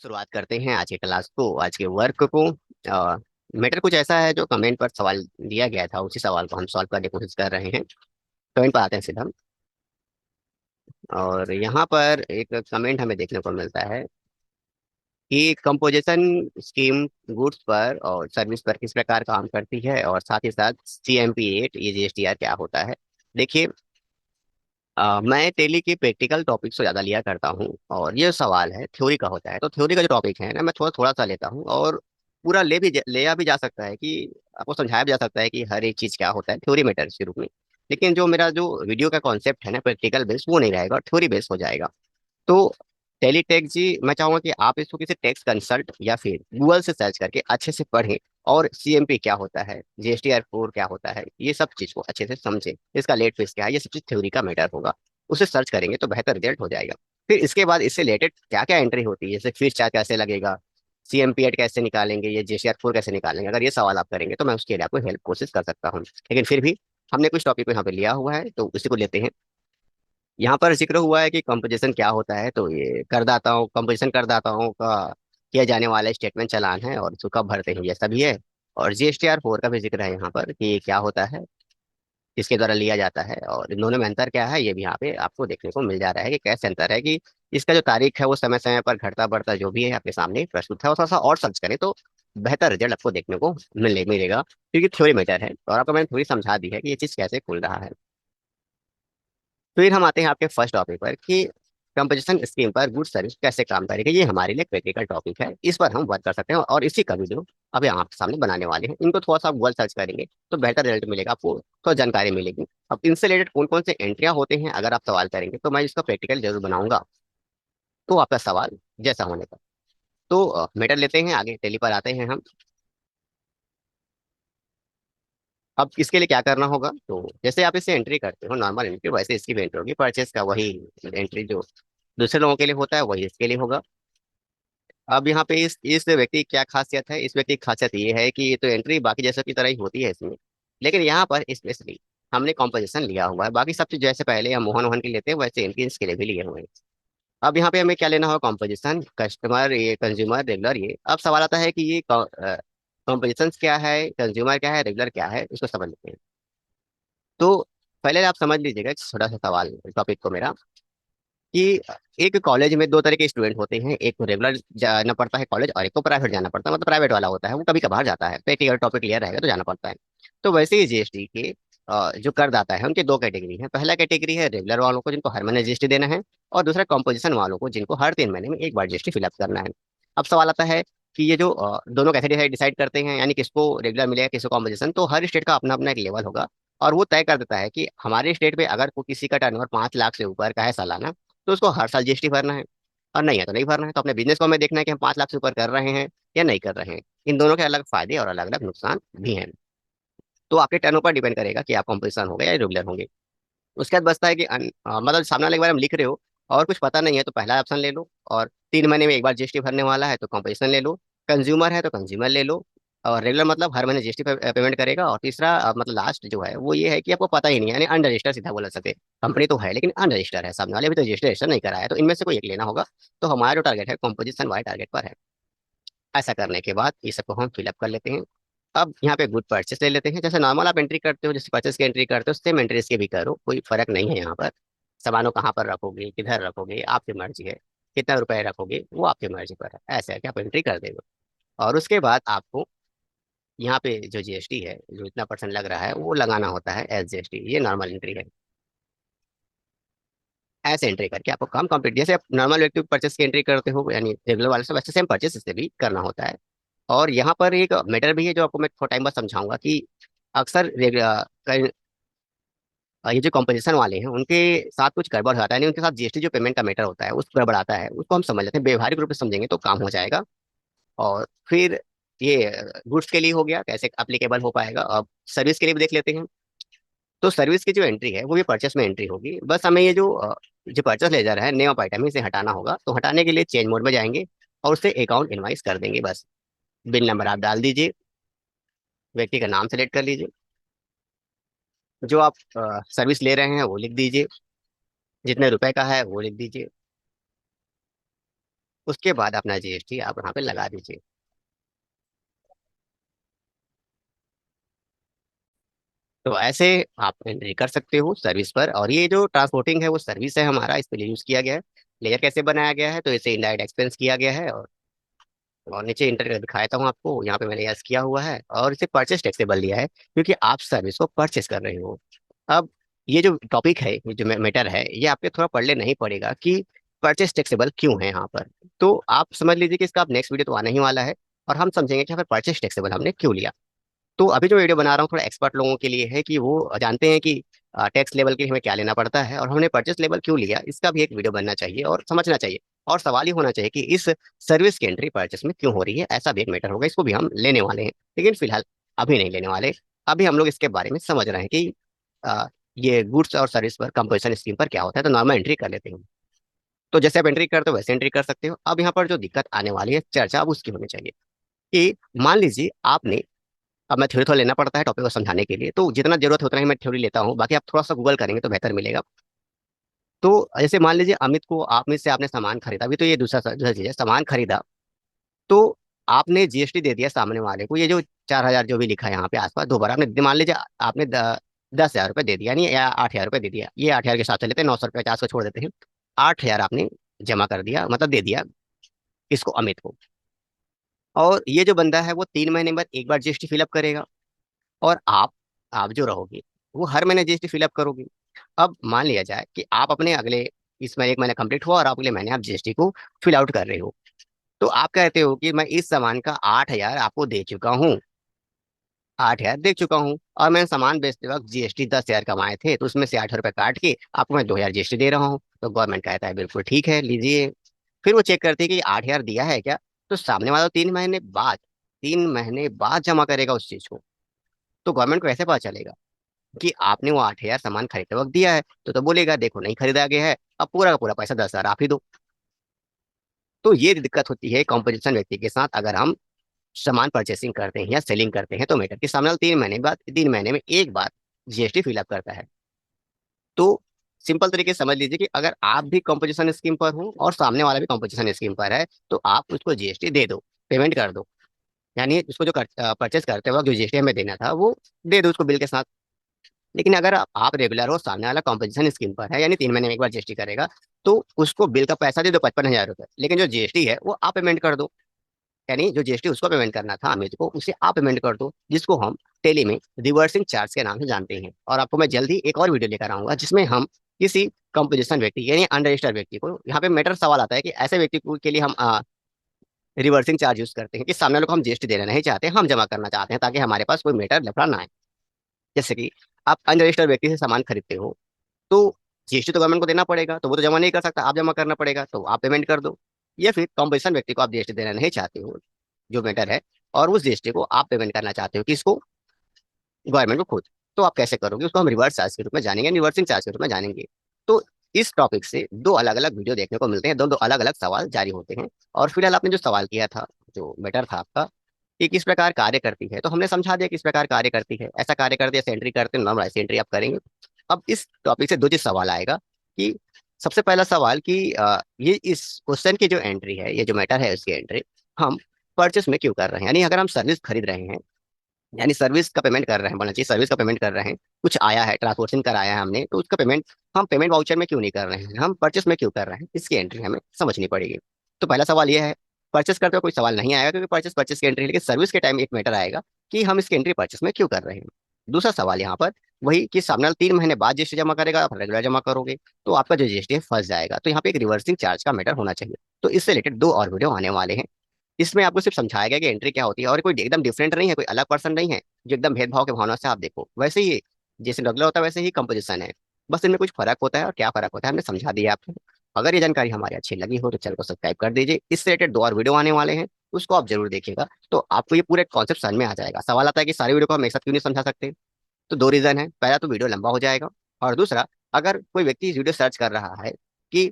शुरुआत करते हैं आज के क्लास को, आज के वर्क को। मैटर कुछ ऐसा है, जो कमेंट पर सवाल दिया गया था, उसी सवाल को हम सॉल्व करने की कोशिश कर रहे हैं। कमेंट पर आते हैं सीधा। और यहाँ पर एक कमेंट हमें देखने को मिलता है कि कंपोजिशन स्कीम गुड्स पर और सर्विस पर किस प्रकार काम करती है, और साथ ही साथ CMP 8 ये GSTR क्या होता है। देखिए, मैं टेली के प्रैक्टिकल टॉपिक से ज़्यादा लिया करता हूँ, और ये सवाल है थ्योरी का होता है, तो थ्योरी का जो टॉपिक है ना, मैं थोड़ा थोड़ा सा लेता हूँ, और पूरा लिया भी जा सकता है कि आपको समझाया भी जा सकता है कि हर एक चीज़ क्या होता है थ्योरी मैटर्स के रूप में। लेकिन जो मेरा जो वीडियो का कॉन्सेप्ट है ना, प्रैक्टिकल बेस वो नहीं रहेगा, थ्योरी बेस हो जाएगा। तो टेलीटेक जी, मैं चाहूंगा कि आप इसको किसी टेक्स्ट कंसल्ट या फिर गूगल से सर्च करके अच्छे से पढ़ें, और CMP क्या होता है, GSTR 4 क्या होता है, ये सब चीज को अच्छे से समझें। इसका लेट फीस क्या है, ये सब चीज थ्योरी का मैटर होगा। उसे सर्च करेंगे तो बेहतर रिजल्ट हो जाएगा। फिर इसके बाद इससे रिलेटेड क्या क्या एंट्री होती है, जैसे फीस चार्ज कैसे लगेगा, CMP 8 कैसे निकालेंगे, ये GSTR 4 कैसे निकालेंगे, अगर ये सवाल आप करेंगे तो मैं उसके लिए आपको हेल्प कोशिश कर सकता हूँ। लेकिन फिर भी हमने कुछ टॉपिक को यहाँ पे लिया हुआ है, तो उसी को लेते हैं। यहाँ पर जिक्र हुआ है कि कंपोजिशन क्या होता है, तो ये करदाताओं, कंपोजिशन करदाताओं का किया जाने वाला स्टेटमेंट चालान है, और इसको कब भरते हैं ये सब भी है। और GSTR 4 का भी जिक्र है यहाँ पर कि ये क्या होता है, किसके द्वारा लिया जाता है, और इन दोनों में अंतर क्या है, ये भी यहाँ पे आपको देखने को मिल जा रहा है कि कैसे अंतर है, कि इसका जो तारीख है वो समय समय पर घटता बढ़ता जो भी है आपके सामने प्रस्तुत है, और थोड़ा सा और सर्च करें तो बेहतर रिजल्ट आपको देखने को मिलेगा, क्योंकि थ्योरी मैटर है, और आपको मैंने थोड़ी समझा दी है कि ये चीज़ कैसे खुल रहा है। फिर हम आते हैं आपके फर्स्ट टॉपिक पर कि कंपोजिशन स्कीम पर गुड सर्विस कैसे काम करेगी। ये हमारे लिए प्रैक्टिकल टॉपिक है, इस पर हम वर्क कर सकते हैं, और इसी का वीडियो अभी आपके सामने बनाने वाले हैं। इनको थोड़ा सा गूगल सर्च करेंगे तो बेहतर रिजल्ट मिलेगा, आपको थोड़ा जानकारी मिलेगी। अब इनसे रिलेटेड कौन कौन से एंट्रियां होते हैं, अगर आप सवाल करेंगे तो मैं इसका प्रैक्टिकल जरूर बनाऊंगा, तो आपका सवाल जैसा होने का। तो मैटर लेते हैं आगे, टेली पर आते हैं हम। अब इसके लिए क्या करना होगा, तो जैसे आप इसे एंट्री करते हो नॉर्मल एंट्री, वैसे इसकी भी एंट्री होगी, परचेस का वही एंट्री जो दूसरे लोगों के लिए होता है वही इसके लिए होगा। अब यहाँ पे इस व्यक्ति की क्या खासियत है, इस व्यक्ति की खासियत ये है कि ये तो एंट्री बाकी जैसे की तरह ही होती है इसमें, लेकिन यहाँ पर स्पेशली हमने कॉम्पोजिशन लिया हुआ है। बाकी सब चीज जैसे पहले हम मोहन वोहन के लेते हैं, वैसे इनकी इसके लिए भी लिए हुए हैं। अब यहाँ पे हमें क्या लेना होगा, कॉम्पोजिशन, कस्टमर, ये कंज्यूमर, रेगुलर। ये अब सवाल आता है कि ये कॉम्पोजिशन क्या है, कंज्यूमर क्या है, रेगुलर क्या है, इसको समझ लेते हैं। तो पहले आप समझ लीजिएगा एक छोटा सा सवाल टॉपिक को मेरा, कि एक कॉलेज में दो तरह के स्टूडेंट होते हैं, एक को रेगुलर जाना पड़ता है कॉलेज, और एक को प्राइवेट जाना पड़ता है, मतलब प्राइवेट वाला होता है वो कभी कभार जाता है, प्रैक्टिकल टॉपिक क्लियर रहेगा तो जाना पड़ता है। तो वैसे ही GST के जो करदाता है उनके दो कैटेगरी है। पहला कैटेगरी है रेगुलर वालों को, जिनको हर महीने GST देना है, और दूसरा कॉम्पोजिशन वालों को, जिनको हर 3 महीने में एक बार GST फिलअप करना है। अब सवाल आता है कि ये जो दोनों कैसे डिसाइड करते हैं, यानी किसको रेगुलर मिलेगा किसको कॉम्पोजिशन, तो हर स्टेट का अपना अपना एक लेवल होगा, और वो तय कर देता है कि हमारे स्टेट में अगर कोई किसी का टर्नओवर 5 लाख से ऊपर का है सालाना, तो उसको हर साल GST भरना है, और नहीं है तो नहीं भरना है। तो अपने बिजनेस को हमें देखना है कि हम 5 लाख से ऊपर कर रहे हैं या नहीं कर रहे हैं। इन दोनों के अलग फायदे और अलग अलग नुकसान भी हैं। तो आपके टर्न पर डिपेंड करेगा कि आप कॉम्पोजिशन होंगे या रेगुलर होंगे। उसके बाद बचता है कि मतलब सामने वाले के बारे में लिख रहे हो और कुछ पता नहीं है, तो पहला ऑप्शन ले लो, और 3 महीने में एक बार GST भरने वाला है तो कॉम्पोजिशन ले लो। कंज्यूमर है तो कंज्यूमर ले लो, और रेगुलर मतलब हर महीने GST पेमेंट करेगा। और तीसरा मतलब लास्ट जो है वो ये है कि आपको पता ही नहीं है, यानी अनरजिस्टर सीधा बोला सकते। कंपनी तो है लेकिन अनरजिस्टर है, सामने वाले अभी तो रजिस्टर रजिस्टर नहीं कराया है, तो इनमें से कोई एक लेना होगा। तो हमारा जो टारगेट है कॉम्पोजिशन वाले टारगेट पर है। ऐसा करने के बाद ये सबको हम फिलअप कर लेते हैं। अब यहाँ पे गुड परचेस ले लेते हैं, जैसे नॉर्मल आप एंट्री करते हो, जैसे परचेस की एंट्री करते हो सेम एंट्री इसके भी करो, कोई फर्क नहीं है यहाँ पर। सामानों कहाँ पर रखोगे, किधर रखोगे, आपकी मर्जी है। कितना रुपए रखोगे वो आपकी मर्जी पर है, ऐसा है कि आप एंट्री कर देंगे। और उसके बाद आपको यहाँ पे जो GST है, जो इतना परसेंट लग रहा है वो लगाना होता है एस GST। ये नॉर्मल एंट्री है। ऐसे एंट्री करके आपको काम कंप्लीट, जैसे आप नॉर्मल व्यक्ति परचेस की एंट्री करते हो यानी रेगुलर वाले से, वैसे सेम परचेस इससे भी करना होता है। और यहाँ पर एक मैटर भी है जो आपको मैं थोड़ा टाइम बाद समझाऊंगा, कि अक्सर ये जो कॉम्पोजिशन वाले हैं उनके साथ कुछ गड़बड़ हो जाता है, यानी उनके साथ GST जो पेमेंट का मैटर होता है उस गड़बड़ आता है, उसको हम समझ लेते हैं, व्यवहारिक रूप से समझेंगे तो काम हो जाएगा। और फिर ये गुड्स के लिए हो गया, कैसे अप्लीकेबल हो पाएगा। अब सर्विस के लिए भी देख लेते हैं। तो सर्विस की जो एंट्री है वो भी परचेस में एंट्री होगी, बस हमें ये जो परचेस ले जा रहा है नेम ऑफ आइटम, इसे हटाना होगा। तो हटाने के लिए चेंज मोड में जाएंगे, और उससे अकाउंट इनवाइस कर देंगे बस। बिल नंबर आप डाल दीजिए, व्यक्ति का नाम सेलेक्ट कर लीजिए, जो आप सर्विस ले रहे हैं वो लिख दीजिए, जितने रुपए का है वो लिख दीजिए। उसके बाद अपना जीएसटी आप यहाँ पे लगा दीजिए। तो ऐसे आप एंट्री कर सकते हो सर्विस पर। और ये जो ट्रांसपोर्टिंग है वो सर्विस है हमारा, इस पे यूज किया गया है। लेयर कैसे बनाया गया है, तो इसे इनडायरेक्ट एक्सपेंस किया गया है। और नीचे इंटर दिखाया था हूँ आपको, यहाँ पे मैंने यस किया हुआ है और इसे परचेस टैक्सेबल लिया है, क्योंकि आप सर्विस को परचेस कर रहे हो। अब ये जो टॉपिक है, ये जो मैटर है, ये आपके थोड़ा पढ़ ले नहीं पड़ेगा कि परचेस टैक्सेबल क्यों है यहाँ पर। तो आप समझ लीजिए कि इसका अब नेक्स्ट वीडियो तो आने ही वाला है, और हम समझेंगे कि यहाँ पर परचेस टैक्सेबल हमने क्यों लिया। तो अभी जो वीडियो बना रहा हूँ थोड़ा एक्सपर्ट लोगों के लिए है, कि वो जानते हैं कि टैक्स लेवल के लिए हमें क्या लेना पड़ता है और हमने परचेस लेवल क्यों लिया, इसका भी एक वीडियो बनना चाहिए और समझना चाहिए। और सवाल ही होना चाहिए कि इस सर्विस की एंट्री परचेस में क्यों हो रही है, ऐसा भी एक मैटर होगा, इसको भी हम लेने वाले हैं। लेकिन फिलहाल अभी नहीं लेने वाले। अभी हम लोग इसके बारे में समझ रहे हैं कि अ, ये गुड्स और सर्विस पर कंपोजिशन स्कीम पर क्या होता है। तो नॉर्मल एंट्री कर लेते हैं। तो जैसे आप एंट्री करते हो वैसे एंट्री कर सकते हो। अब यहाँ पर जो दिक्कत आने वाली है, चर्चा अब उसकी होनी चाहिए कि मान लीजिए आपने, अब मैं थ्योरी थोड़ा लेना पड़ता है टॉपिक को समझाने के लिए, तो जितना जरूरत होता है मैं थ्योरी लेता हूँ, बाकी आप थोड़ा सा गूगल करेंगे तो बेहतर मिलेगा। तो जैसे मान लीजिए अमित को, आप में से आपने सामान खरीदा, अभी तो ये दूसरा दूसरा चीज है, सामान खरीदा। तो आपने जीएसटी दे दिया सामने वाले को, ये जो 4,000 जो भी लिखा है यहाँ पे आसपास, दोबारा आपने मान लीजिए आपने 10,000 रुपये दे दिया, नहीं या 8,000 रुपये दे दिया, ये 8,000 के साथ चलेते हैं, 900 रुपये 50 को छोड़ देते हैं। 8,000 आपने जमा कर दिया, मतलब दे दिया इसको, अमित को। और ये जो बंदा है वो 3 महीने बाद एक बार जीएसटी फिलअप करेगा। और आप जो रहोगे वो हर महीने जीएसटी फिलअप करोगे। अब मान लिया जाए कि आप अपने अगले, इसमें 1 महीना कंप्लीट हुआ और अगले महीने आप जीएसटी को फिल आउट कर रहे हो। तो आप कहते हो कि मैं इस सामान का 8,000 आपको दे चुका हूँ, 8,000 दे चुका हूँ, और मैंने सामान बेचते वक्त जीएसटी 10,000 कमाए थे, तो उसमें से 8 रुपये काट के आपको मैं 2,000 जीएसटी दे रहा हूँ। तो गवर्नमेंट कहता है बिल्कुल ठीक है, लीजिए। फिर वो चेक करती है कि 8,000 दिया है क्या। तो सामने वाला 3 महीने बाद, 3 महीने बाद जमा करेगा उस चीज को। तो गवर्नमेंट को ऐसे पता चलेगा कि आपने वो 8,000 सामान खरीदते वक्त दिया है। तो बोलेगा देखो नहीं खरीदा गया है, अब पूरा का पूरा पैसा 10,000 आप ही दो। तो ये दिक्कत होती है कॉम्पोजिशन व्यक्ति के साथ, अगर हम सामान परचेसिंग करते हैं या सेलिंग करते हैं, तो मैटर कि सामने वाला 3 महीने बाद, 3 महीने में एक बार जीएसटी फिलअप करता है। तो सिंपल तरीके से समझ लीजिए कि अगर आप भी कंपोजिशन स्कीम पर हो और सामने वाला भी कंपोजिशन स्कीम पर है, तो आप उसको जीएसटी दे दो, पेमेंट कर दो। यानी उसको जो परचेस करते वक्त जो जीएसटी हमें देना था वो दे दो उसको बिल के साथ। लेकिन अगर आप रेगुलर हो, सामने वाला कॉम्पोजिशन स्कीम पर है, यानी 3 महीने में एक बार जीएसटी करेगा, तो उसको बिल का पैसा दे दो 55,000 रुपये, लेकिन जो जीएसटी है वो आप पेमेंट कर दो। यानी जो जीएसटी उसको पेमेंट करना था अमित को, उसे आप पेमेंट कर दो, जिसको हम टेली में रिवर्सिंग चार्ज के नाम से जानते हैं। और आपको मैं जल्दी एक और वीडियो लेकर आऊंगा जिसमें हम किसी कंपोजिशन व्यक्ति यानी अनरजिस्टर्ड व्यक्ति को, यहाँ पे मैटर सवाल आता है कि ऐसे व्यक्ति को के लिए हम रिवर्सिंग चार्ज यूज करते हैं कि सामने वाले को हम जीएसटी देना नहीं चाहते, हम जमा करना चाहते हैं, ताकि हमारे पास कोई मैटर लफड़ा ना आए। जैसे कि आप अनरजिस्टर्ड व्यक्ति से सामान खरीदते हो, तो जीएसटी तो गवर्नमेंट को देना पड़ेगा, तो वो तो जमा नहीं कर सकता, आप जमा करना पड़ेगा, तो आप पेमेंट कर दो। या फिर कंपटीशन व्यक्ति को आप जीएसटी देना नहीं चाहते हो, जो मैटर है, और उस जीएसटी को आप पेमेंट करना चाहते हो किसको, गवर्नमेंट को खुद। तो आप कैसे करोगे, उसको हम रिवर्स चार्ज के रूप में जानेंगे, रिवर्सिंग चार्ज के रूप में जानेंगे। तो इस टॉपिक से दो अलग अलग वीडियो देखने को मिलते हैं, दो दो अलग अलग सवाल जारी होते हैं। और फिलहाल आपने जो सवाल किया था, जो मैटर था आपका, कि किस प्रकार कार्य करती है, तो हमने समझा दिया किस प्रकार कार्य करती है। ऐसा कार्य करती है, ऐसे एंट्री करते हैं, नॉर्मल ऐसे एंट्री आप करेंगे। अब इस टॉपिक से दो चीज सवाल आएगा कि सबसे पहला सवाल कि ये इस क्वेश्चन की जो एंट्री है, ये जो मैटर है उसकी एंट्री हम परचेस में क्यों कर रहे हैं। यानी अगर हम सर्विस खरीद रहे हैं, यानी सर्विस का पेमेंट कर रहे हैं, बोलना चाहिए सर्विस का पेमेंट कर रहे हैं, कुछ आया है, ट्रांसपोर्टेशन कराया है हमने, तो उसका पेमेंट हम पेमेंट वाउचर में क्यों नहीं कर रहे हैं, हम परचेस में क्यों कर रहे हैं, इसकी एंट्री हमें समझनी पड़ेगी। तो पहला सवाल यह है। परचेस करते हुए कोई सवाल नहीं आएगा, क्योंकि परचेस परचेस की एंट्री, लेकिन सर्विस के टाइम एक मैटर आएगा कि हम इसकी एंट्री परचेस में क्यों कर रहे हैं। दूसरा सवाल यहाँ पर वही कि सामने वाला 3 महीने बाद जीएसटी जमा करेगा, आप रेगुलर जमा करोगे, तो आपका जो जीएसटी है फंस जाएगा। तो यहाँ पे एक रिवर्सिंग चार्ज का मैटर होना चाहिए। तो इससे रिलेटेड दो और वीडियो आने वाले हैं। इसमें आपको सिर्फ समझाया गया कि एंट्री क्या होती है, और कोई एकदम डिफरेंट नहीं है, कोई अलग पर्सन नहीं है जो एकदम भेदभाव के भावना से आप देखो। वैसे ही जैसे रेगुलर होता है वैसे ही कंपोजिशन है, बस इनमें कुछ फर्क होता है, और क्या फर्क होता है हमने समझा दिया आपको। अगर ये जानकारी हमारी अच्छी लगी हो तो चैनल को सब्सक्राइब कर दीजिए। इससे रिलेटेड दो और वीडियो आने वाले हैं, उसको आप जरूर देखिएगा, तो आपको ये पूरे कॉन्सेप्ट समझ में आ जाएगा। सवाल आता है कि सारी वीडियो को हम एक साथ क्यों नहीं समझा सकते। तो दो रीजन है, पहला तो वीडियो लंबा हो जाएगा, और दूसरा, अगर कोई व्यक्ति इस वीडियो सर्च कर रहा है कि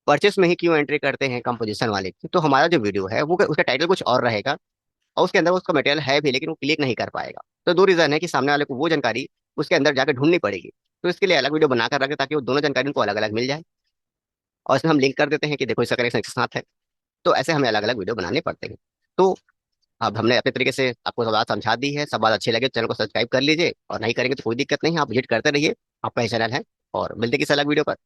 परचेस में ही क्यों एंट्री करते हैं कंपोजिशन वाले की, तो हमारा जो वीडियो है वो उसका टाइटल कुछ और रहेगा, और उसके अंदर उसका मटेरियल है भी, लेकिन वो क्लिक नहीं कर पाएगा। तो दो रीजन है कि सामने वाले को वो जानकारी उसके अंदर जाकर ढूंढनी पड़ेगी। तो इसके लिए अलग वीडियो बनाकर रखें, ताकि वो दोनों जानकारी उनको अलग अलग मिल जाए। और इसमें हम लिंक कर देते हैं कि देखो इसका कनेक्शन इसके साथ है। तो ऐसे हमें अलग अलग वीडियो बनाने पड़ते हैं। तो अब हमने अपने तरीके से आपको सब बात समझा दी है। सब बात अच्छी लगे तो चैनल को सब्सक्राइब कर लीजिए, और नहीं करेंगे तो कोई दिक्कत नहीं है, आप विजिट करते रहिए, आपका ही चैनल है। और मिलते हैं किसी अलग वीडियो पर।